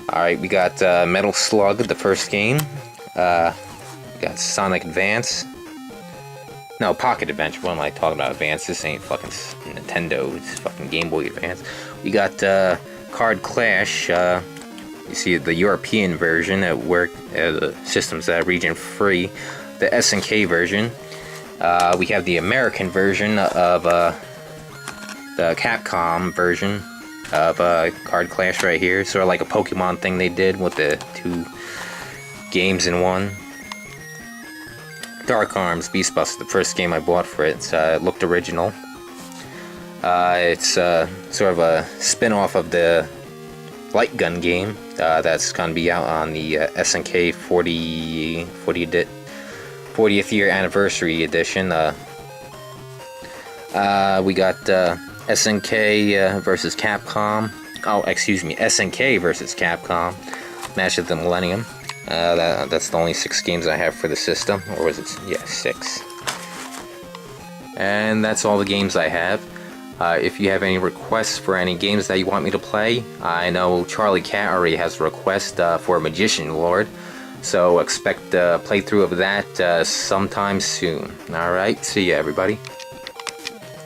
Alright, we got Metal Slug, the first game. We got Sonic Advance. No, Pocket Adventure. What am I talking about? Advance? This ain't fucking Nintendo. It's fucking Game Boy Advance. We got Card Clash. You see the European version that worked. The system's region free. The SNK version. We have the American version of the Capcom version of Card Clash right here. Sort of like a Pokemon thing they did with the 2 games in one. Dark Arms Beast Buster, the first game I bought for it. It looked original. It's sort of a spin-off of the Light Gun game that's going to be out on the SNK 40th year anniversary edition. We got SNK versus Capcom. Oh, excuse me, SNK versus Capcom. Match of the Millennium. That's the only 6 games I have for the system, or was it? Yeah, 6. And that's all the games I have. If you have any requests for any games that you want me to play, I know Charlie Cat already has a request for Magician Lord, so expect a playthrough of that sometime soon. Alright, see ya everybody.